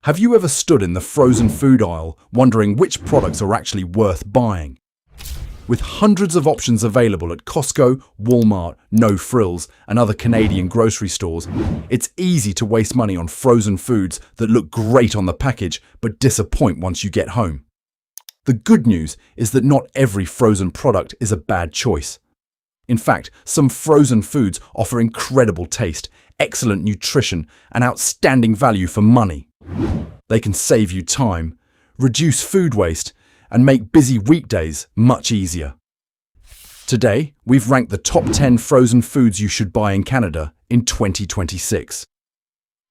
Have you ever stood in the frozen food aisle wondering which products are actually worth buying? With hundreds of options available at Costco, Walmart, No Frills, and other Canadian grocery stores, it's easy to waste money on frozen foods that look great on the package but disappoint once you get home. The good news is that not every frozen product is a bad choice. In fact, some frozen foods offer incredible taste, excellent nutrition, and outstanding value for money. They can save you time, reduce food waste, and make busy weekdays much easier. Today, we've ranked the top 10 frozen foods you should buy in Canada in 2026.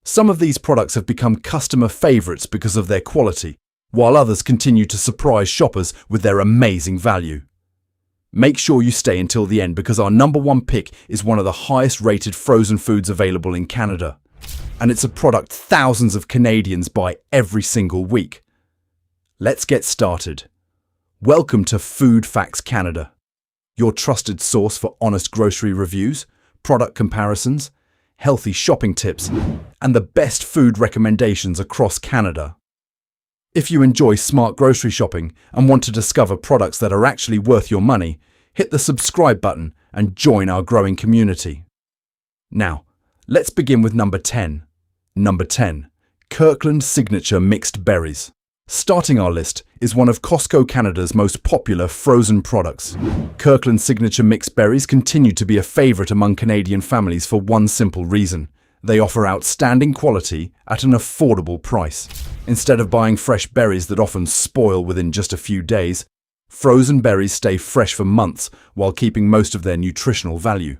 Some of these products have become customer favorites because of their quality, while others continue to surprise shoppers with their amazing value. Make sure you stay until the end because our number one pick is one of the highest rated frozen foods available in Canada. And it's a product thousands of Canadians buy every single week. Let's get started. Welcome to Food Facts Canada, your trusted source for honest grocery reviews, product comparisons, healthy shopping tips, and the best food recommendations across Canada. If you enjoy smart grocery shopping and want to discover products that are actually worth your money, hit the subscribe button and join our growing community. Now, let's begin with number 10. Number 10. Kirkland Signature Mixed Berries. Starting our list is one of Costco Canada's most popular frozen products. Kirkland Signature Mixed Berries continue to be a favourite among Canadian families for one simple reason. They offer outstanding quality at an affordable price. Instead of buying fresh berries that often spoil within just a few days, frozen berries stay fresh for months while keeping most of their nutritional value.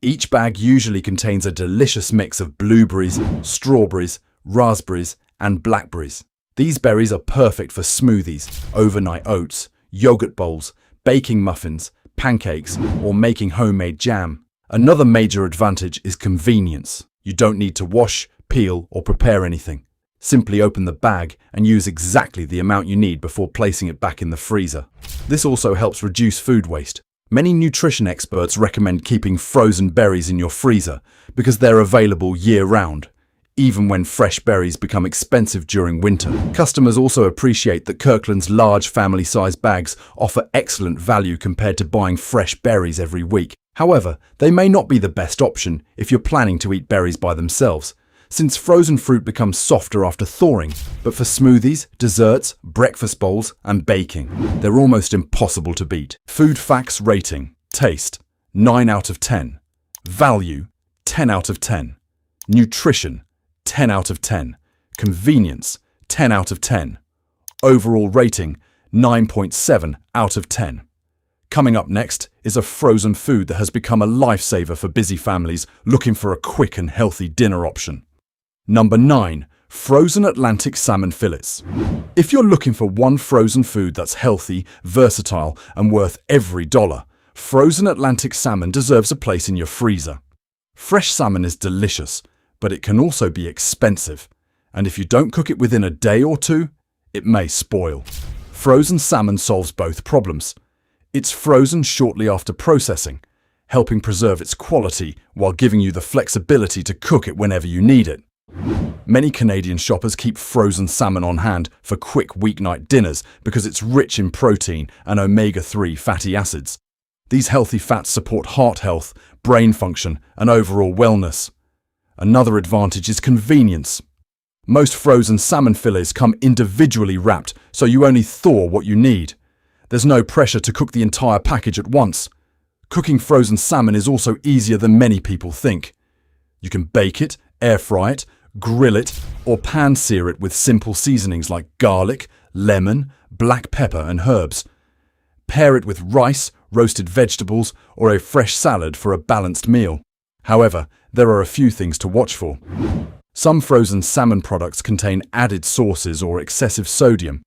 Each bag usually contains a delicious mix of blueberries, strawberries, raspberries, and blackberries. These berries are perfect for smoothies, overnight oats, yogurt bowls, baking muffins, pancakes, or making homemade jam. Another major advantage is convenience. You don't need to wash, peel, or prepare anything. Simply open the bag and use exactly the amount you need before placing it back in the freezer. This also helps reduce food waste. Many nutrition experts recommend keeping frozen berries in your freezer because they're available year-round, even when fresh berries become expensive during winter. Customers also appreciate that Kirkland's large family-sized bags offer excellent value compared to buying fresh berries every week. However, they may not be the best option if you're planning to eat berries by themselves, since frozen fruit becomes softer after thawing, but for smoothies, desserts, breakfast bowls, and baking, they're almost impossible to beat. Food Facts Rating. Taste, 9 out of 10. Value, 10 out of 10. Nutrition, 10 out of 10. Convenience, 10 out of 10. Overall rating, 9.7 out of 10. Coming up next is a frozen food that has become a lifesaver for busy families looking for a quick and healthy dinner option. Number 9. Frozen Atlantic Salmon Fillets. If you're looking for one frozen food that's healthy, versatile, and worth every dollar, frozen Atlantic salmon deserves a place in your freezer. Fresh salmon is delicious, but it can also be expensive, and if you don't cook it within a day or two, it may spoil. Frozen salmon solves both problems. It's frozen shortly after processing, helping preserve its quality while giving you the flexibility to cook it whenever you need it. Many Canadian shoppers keep frozen salmon on hand for quick weeknight dinners because it's rich in protein and omega-3 fatty acids. These healthy fats support heart health, brain function, and overall wellness. Another advantage is convenience. Most frozen salmon fillets come individually wrapped, so you only thaw what you need. There's no pressure to cook the entire package at once. Cooking frozen salmon is also easier than many people think. You can bake it, air fry it, grill it, or pan-sear it with simple seasonings like garlic, lemon, black pepper, and herbs. Pair it with rice, roasted vegetables, or a fresh salad for a balanced meal. However, there are a few things to watch for. Some frozen salmon products contain added sauces or excessive sodium.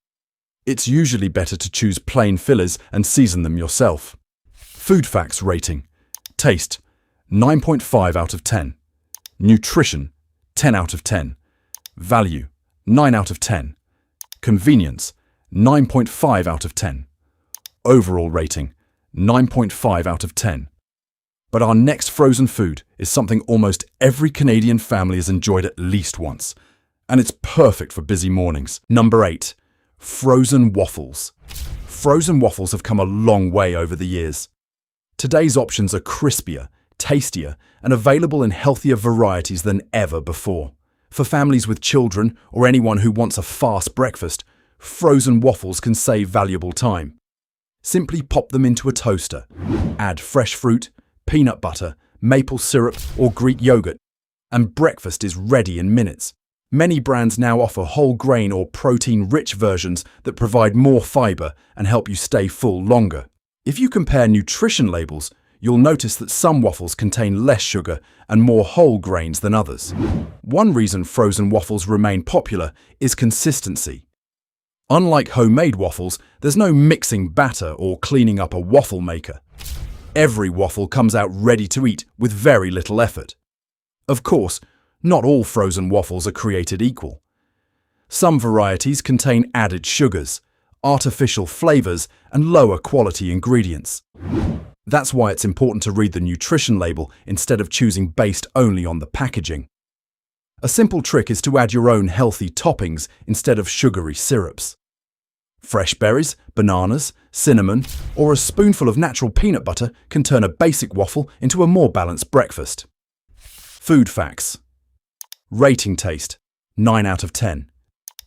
It's usually better to choose plain fillets and season them yourself. Food Facts Rating. Taste, 9.5 out of 10. Nutrition, 10 out of 10. Value, 9 out of 10. Convenience, 9.5 out of 10. Overall rating, 9.5 out of 10. But our next frozen food is something almost every Canadian family has enjoyed at least once, and it's perfect for busy mornings. Number 8. Frozen Waffles. Frozen waffles have come a long way over the years. Today's options are crispier, tastier, and available in healthier varieties than ever before. For families with children or anyone who wants a fast breakfast, frozen waffles can save valuable time. Simply pop them into a toaster. Add fresh fruit, peanut butter, maple syrup, or Greek yogurt, and breakfast is ready in minutes. Many brands now offer whole grain or protein-rich versions that provide more fiber and help you stay full longer. If you compare nutrition labels, you'll notice that some waffles contain less sugar and more whole grains than others. One reason frozen waffles remain popular is consistency. Unlike homemade waffles, there's no mixing batter or cleaning up a waffle maker. Every waffle comes out ready to eat with very little effort. Of course, not all frozen waffles are created equal. Some varieties contain added sugars, artificial flavors, and lower quality ingredients. That's why it's important to read the nutrition label instead of choosing based only on the packaging. A simple trick is to add your own healthy toppings instead of sugary syrups. Fresh berries, bananas, cinnamon, or a spoonful of natural peanut butter can turn a basic waffle into a more balanced breakfast. Food facts. Rating: taste, 9 out of 10.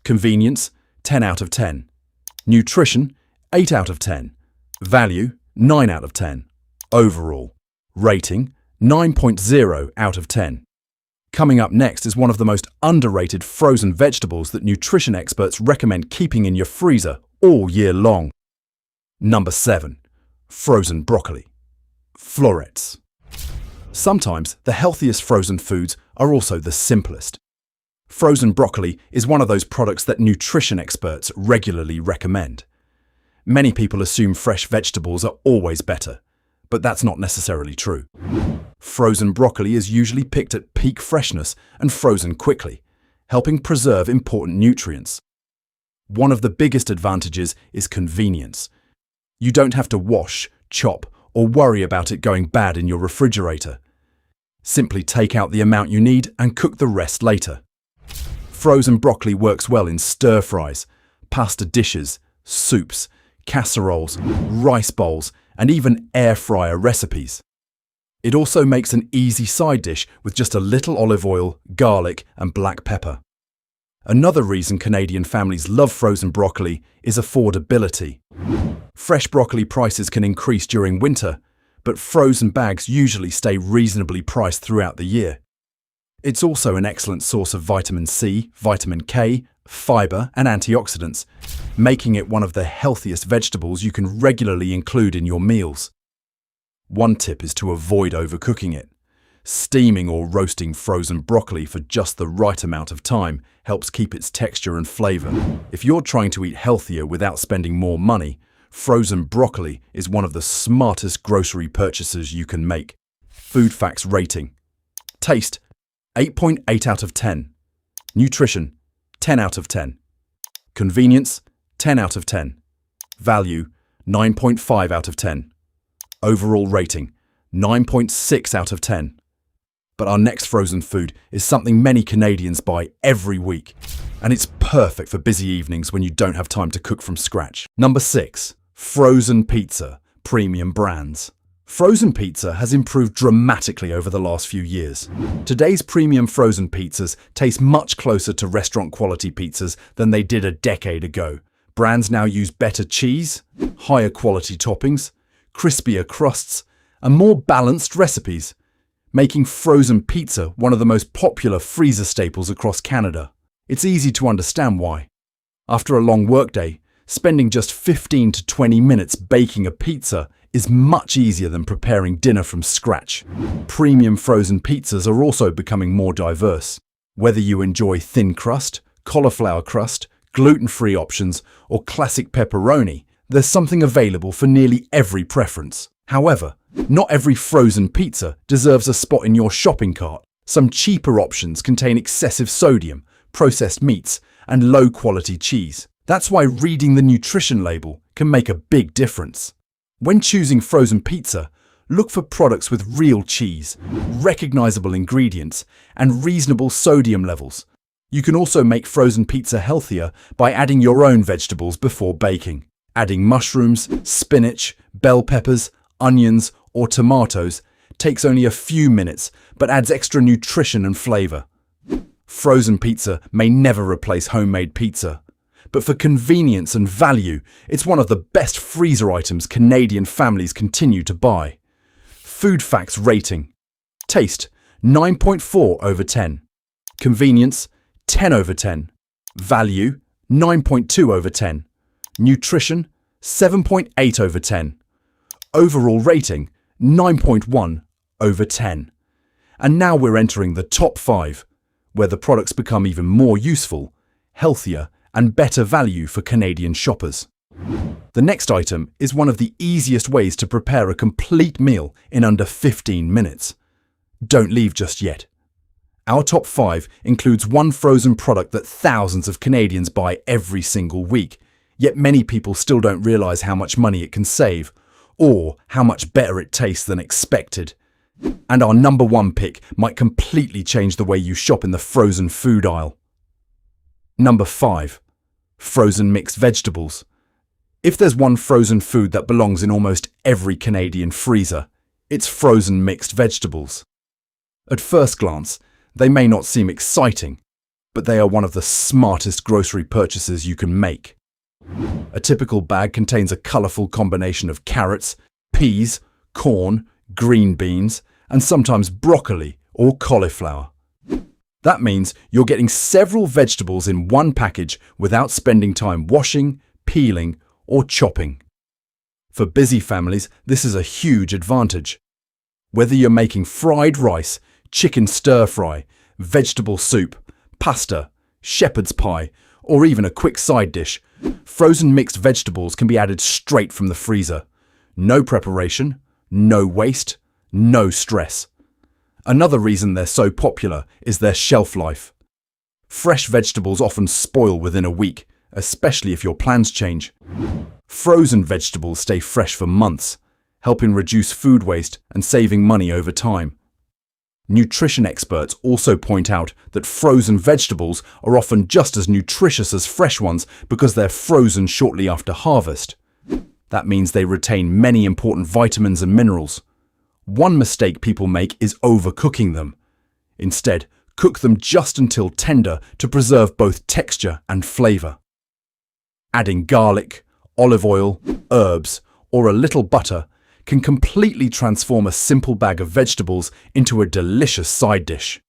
Convenience, 10 out of 10. Nutrition, 8 out of 10. Value, 9 out of 10. Overall rating, 9.0 out of 10. Coming up next is one of the most underrated frozen vegetables that nutrition experts recommend keeping in your freezer all year long. Number 7. Frozen broccoli. Florets. Sometimes the healthiest frozen foods are also the simplest. Frozen broccoli is one of those products that nutrition experts regularly recommend. Many people assume fresh vegetables are always better, but that's not necessarily true. Frozen broccoli is usually picked at peak freshness and frozen quickly, helping preserve important nutrients. One of the biggest advantages is convenience. You don't have to wash, chop, or worry about it going bad in your refrigerator. Simply take out the amount you need and cook the rest later. Frozen broccoli works well in stir-fries, pasta dishes, soups, casseroles, rice bowls, and even air fryer recipes. It also makes an easy side dish with just a little olive oil, garlic, and black pepper. Another reason Canadian families love frozen broccoli is affordability. Fresh broccoli prices can increase during winter, but frozen bags usually stay reasonably priced throughout the year. It's also an excellent source of vitamin C, vitamin K, fiber, and antioxidants, making it one of the healthiest vegetables you can regularly include in your meals. One tip is to avoid overcooking it. Steaming or roasting frozen broccoli for just the right amount of time helps keep its texture and flavor. If you're trying to eat healthier without spending more money, frozen broccoli is one of the smartest grocery purchases you can make. Food facts rating. Taste, 8.8 out of 10. Nutrition, 10 out of 10. Convenience, 10 out of 10. Value, 9.5 out of 10. Overall rating, 9.6 out of 10. But our next frozen food is something many Canadians buy every week, and it's perfect for busy evenings when you don't have time to cook from scratch. Number 6. Frozen pizza, premium brands. Frozen pizza has improved dramatically over the last few years. Today's premium frozen pizzas taste much closer to restaurant-quality pizzas than they did a decade ago. Brands now use better cheese, higher quality toppings, crispier crusts, and more balanced recipes, making frozen pizza one of the most popular freezer staples across Canada. It's easy to understand why. After a long workday, spending just 15 to 20 minutes baking a pizza is much easier than preparing dinner from scratch. Premium frozen pizzas are also becoming more diverse. Whether you enjoy thin crust, cauliflower crust, gluten-free options, or classic pepperoni, there's something available for nearly every preference. However, not every frozen pizza deserves a spot in your shopping cart. Some cheaper options contain excessive sodium, processed meats, and low-quality cheese. That's why reading the nutrition label can make a big difference. When choosing frozen pizza, look for products with real cheese, recognizable ingredients, and reasonable sodium levels. You can also make frozen pizza healthier by adding your own vegetables before baking. Adding mushrooms, spinach, bell peppers, onions, or tomatoes takes only a few minutes, but adds extra nutrition and flavor. Frozen pizza may never replace homemade pizza, but for convenience and value, it's one of the best freezer items Canadian families continue to buy. Food facts rating. Taste, 9.4 over 10. Convenience, 10 over 10. Value, 9.2 over 10. Nutrition, 7.8 over 10. Overall rating, 9.1 over 10. And now we're entering the top 5, where the products become even more useful, healthier, and better value for Canadian shoppers. The next item is one of the easiest ways to prepare a complete meal in under 15 minutes. Don't leave just yet. Our top 5 includes one frozen product that thousands of Canadians buy every single week, yet many people still don't realise how much money it can save, or how much better it tastes than expected. And our number 1 pick might completely change the way you shop in the frozen food aisle. Number 5. Frozen mixed vegetables. If there's one frozen food that belongs in almost every Canadian freezer, it's frozen mixed vegetables. At first glance, they may not seem exciting, but they are one of the smartest grocery purchases you can make. A typical bag contains a colourful combination of carrots, peas, corn, green beans, and sometimes broccoli or cauliflower. That means you're getting several vegetables in one package without spending time washing, peeling, or chopping. For busy families, this is a huge advantage. Whether you're making fried rice, chicken stir-fry, vegetable soup, pasta, shepherd's pie, or even a quick side dish, frozen mixed vegetables can be added straight from the freezer. No preparation, no waste, no stress. Another reason they're so popular is their shelf life. Fresh vegetables often spoil within a week, especially if your plans change. Frozen vegetables stay fresh for months, helping reduce food waste and saving money over time. Nutrition experts also point out that frozen vegetables are often just as nutritious as fresh ones because they're frozen shortly after harvest. That means they retain many important vitamins and minerals. One mistake people make is overcooking them. Instead, cook them just until tender to preserve both texture and flavour. Adding garlic, olive oil, herbs, or a little butter can completely transform a simple bag of vegetables into a delicious side dish.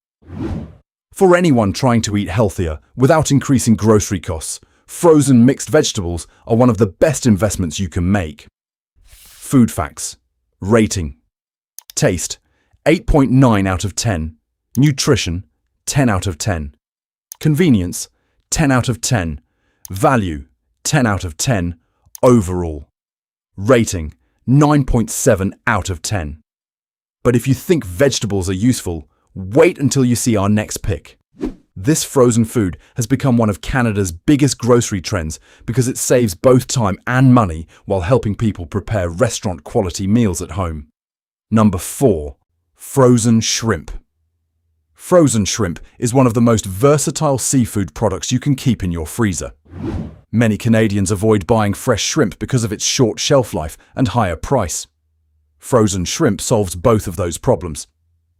For anyone trying to eat healthier without increasing grocery costs, frozen mixed vegetables are one of the best investments you can make. Food facts. Rating. Taste, 8.9 out of 10. Nutrition, 10 out of 10. Convenience, 10 out of 10. Value, 10 out of 10. Overall. Rating, 9.7 out of 10. But if you think vegetables are useful, wait until you see our next pick. This frozen food has become one of Canada's biggest grocery trends because it saves both time and money while helping people prepare restaurant-quality meals at home. Number 4. Frozen shrimp. Frozen shrimp is one of the most versatile seafood products you can keep in your freezer. Many Canadians avoid buying fresh shrimp because of its short shelf life and higher price. Frozen shrimp solves both of those problems.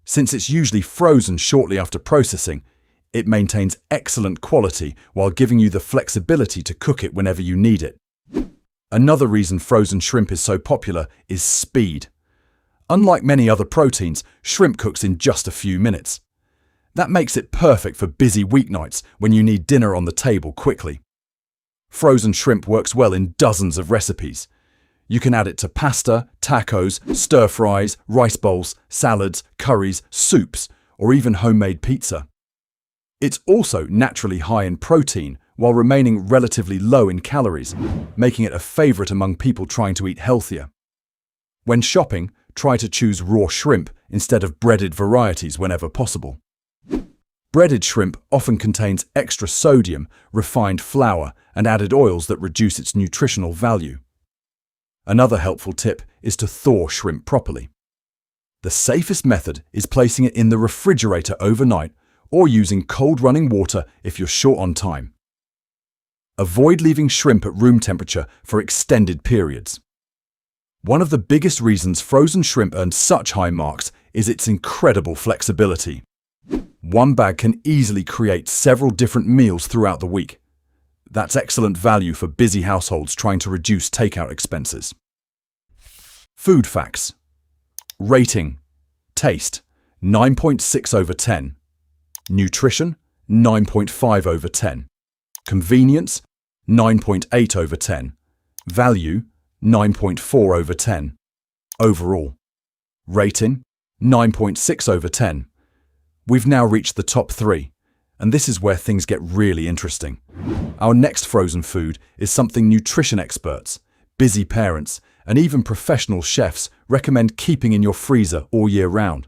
Since it's usually frozen shortly after processing, it maintains excellent quality while giving you the flexibility to cook it whenever you need it. Another reason frozen shrimp is so popular is speed. Unlike many other proteins, shrimp cooks in just a few minutes. That makes it perfect for busy weeknights when you need dinner on the table quickly. Frozen shrimp works well in dozens of recipes. You can add it to pasta, tacos, stir-fries, rice bowls, salads, curries, soups, or even homemade pizza. It's also naturally high in protein while remaining relatively low in calories, making it a favourite among people trying to eat healthier. When shopping, try to choose raw shrimp instead of breaded varieties whenever possible. Breaded shrimp often contains extra sodium, refined flour, and added oils that reduce its nutritional value. Another helpful tip is to thaw shrimp properly. The safest method is placing it in the refrigerator overnight or using cold running water if you're short on time. Avoid leaving shrimp at room temperature for extended periods. One of the biggest reasons frozen shrimp earns such high marks is its incredible flexibility. One bag can easily create several different meals throughout the week. That's excellent value for busy households trying to reduce takeout expenses. Food facts. Rating. Taste, 9.6 over 10. Nutrition, 9.5 over 10. Convenience, 9.8 over 10. Value, 9.4 over 10. Overall. Rating, 9.6 over 10. We've now reached the top 3, and this is where things get really interesting. Our next frozen food is something nutrition experts, busy parents, and even professional chefs recommend keeping in your freezer all year round.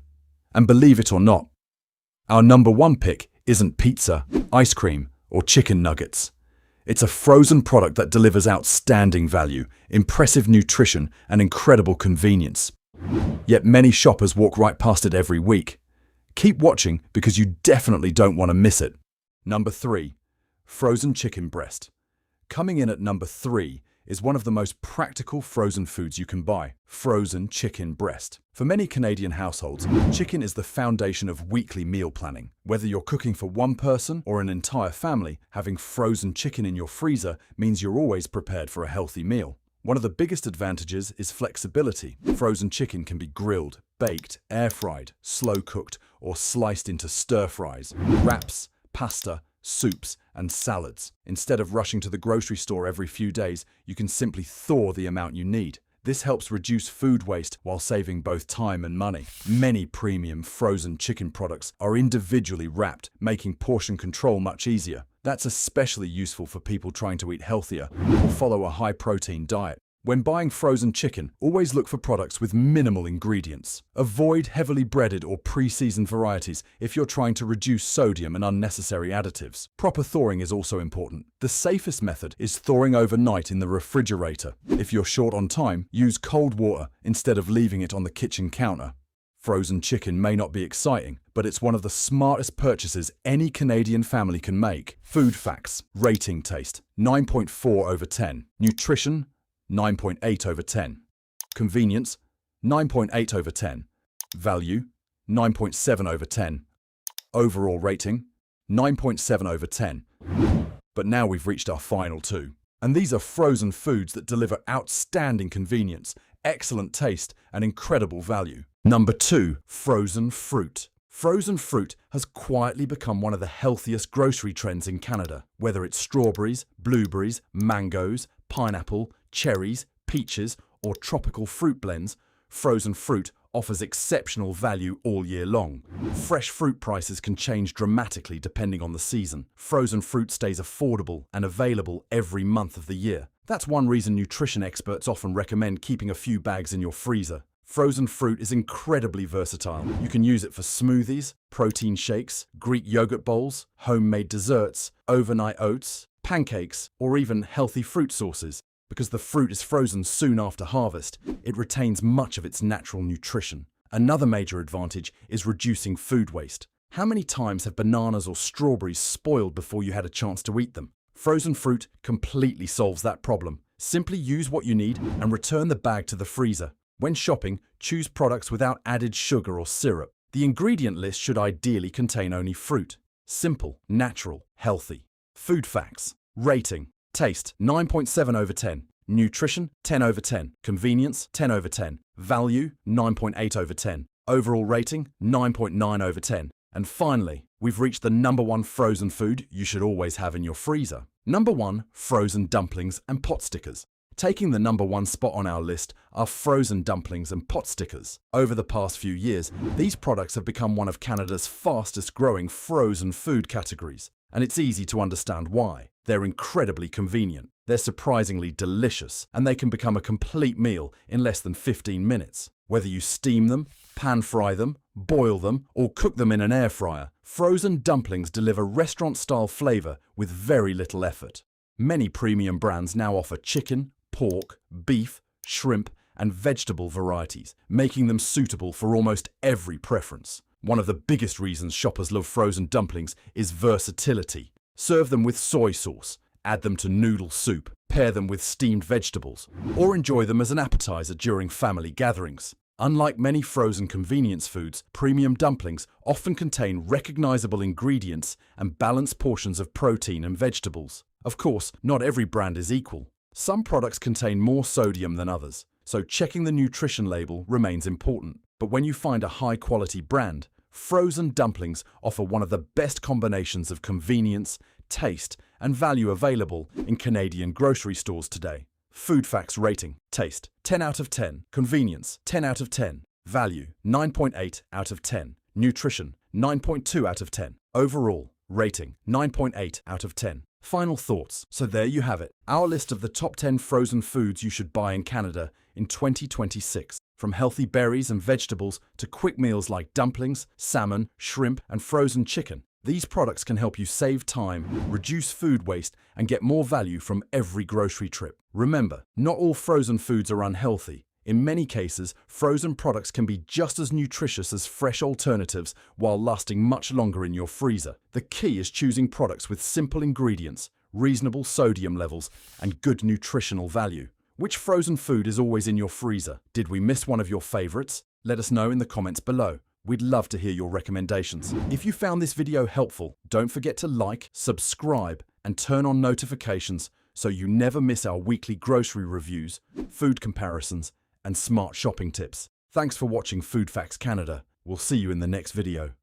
And believe it or not, our number 1 pick isn't pizza, ice cream, or chicken nuggets. It's a frozen product that delivers outstanding value, impressive nutrition, and incredible convenience. Yet many shoppers walk right past it every week. Keep watching because you definitely don't want to miss it. Number 3. Frozen chicken breast. Coming in at number 3 is one of the most practical frozen foods you can buy, frozen chicken breast. For many Canadian households, chicken is the foundation of weekly meal planning. Whether you're cooking for one person or an entire family, having frozen chicken in your freezer means you're always prepared for a healthy meal. One of the biggest advantages is flexibility. Frozen chicken can be grilled, baked, air-fried, slow-cooked, or sliced into stir-fries, wraps, pasta, soups, and salads. Instead of rushing to the grocery store every few days, you can simply thaw the amount you need. This helps reduce food waste while saving both time and money. Many premium frozen chicken products are individually wrapped, making portion control much easier. That's especially useful for people trying to eat healthier or follow a high-protein diet. When buying frozen chicken, always look for products with minimal ingredients. Avoid heavily breaded or pre-seasoned varieties if you're trying to reduce sodium and unnecessary additives. Proper thawing is also important. The safest method is thawing overnight in the refrigerator. If you're short on time, use cold water instead of leaving it on the kitchen counter. Frozen chicken may not be exciting, but it's one of the smartest purchases any Canadian family can make. Food facts. Rating. Taste, 9.4 over 10. Nutrition, 9.8 over 10. Convenience, 9.8 over 10. Value, 9.7 over 10. Overall rating, 9.7 over 10. But now we've reached our final 2. And these are frozen foods that deliver outstanding convenience, excellent taste, and incredible value. Number 2, frozen fruit. Frozen fruit has quietly become one of the healthiest grocery trends in Canada. Whether it's strawberries, blueberries, mangoes, pineapple, cherries, peaches, or tropical fruit blends, frozen fruit offers exceptional value all year long. Fresh fruit prices can change dramatically depending on the season. Frozen fruit stays affordable and available every month of the year. That's one reason nutrition experts often recommend keeping a few bags in your freezer. Frozen fruit is incredibly versatile. You can use it for smoothies, protein shakes, Greek yogurt bowls, homemade desserts, overnight oats, pancakes, or even healthy fruit sauces. Because the fruit is frozen soon after harvest, it retains much of its natural nutrition. Another major advantage is reducing food waste. How many times have bananas or strawberries spoiled before you had a chance to eat them? Frozen fruit completely solves that problem. Simply use what you need and return the bag to the freezer. When shopping, choose products without added sugar or syrup. The ingredient list should ideally contain only fruit. Simple, natural, healthy. Food facts. Rating. Taste, 9.7 over 10. Nutrition, 10 over 10. Convenience, 10 over 10. Value, 9.8 over 10. Overall rating, 9.9 over 10. And finally, we've reached the number 1 frozen food you should always have in your freezer. Number 1, frozen dumplings and pot stickers. Taking the number 1 spot on our list are frozen dumplings and pot stickers. Over the past few years, these products have become one of Canada's fastest growing frozen food categories. And it's easy to understand why. They're incredibly convenient, they're surprisingly delicious, and they can become a complete meal in less than 15 minutes. Whether you steam them, pan fry them, boil them, or cook them in an air fryer, frozen dumplings deliver restaurant-style flavor with very little effort. Many premium brands now offer chicken, pork, beef, shrimp, and vegetable varieties, making them suitable for almost every preference. One of the biggest reasons shoppers love frozen dumplings is versatility. Serve them with soy sauce, add them to noodle soup, pair them with steamed vegetables, or enjoy them as an appetizer during family gatherings. Unlike many frozen convenience foods, premium dumplings often contain recognizable ingredients and balanced portions of protein and vegetables. Of course, not every brand is equal. Some products contain more sodium than others, so checking the nutrition label remains important. But when you find a high-quality brand, frozen dumplings offer one of the best combinations of convenience, taste, and value available in Canadian grocery stores today. Food Facts rating: taste 10 out of 10, convenience 10 out of 10, value 9.8 out of 10, nutrition 9.2 out of 10, overall rating 9.8 out of 10. Final thoughts. So there you have it, our list of the top 10 frozen foods you should buy in Canada in 2026. From healthy berries and vegetables to quick meals like dumplings, salmon, shrimp, and frozen chicken, these products can help you save time, reduce food waste, and get more value from every grocery trip. Remember, not all frozen foods are unhealthy. In many cases, frozen products can be just as nutritious as fresh alternatives while lasting much longer in your freezer. The key is choosing products with simple ingredients, reasonable sodium levels, and good nutritional value. Which frozen food is always in your freezer? Did we miss one of your favorites? Let us know in the comments below. We'd love to hear your recommendations. If you found this video helpful, don't forget to like, subscribe, and turn on notifications so you never miss our weekly grocery reviews, food comparisons, and smart shopping tips. Thanks for watching Food Facts Canada. We'll see you in the next video.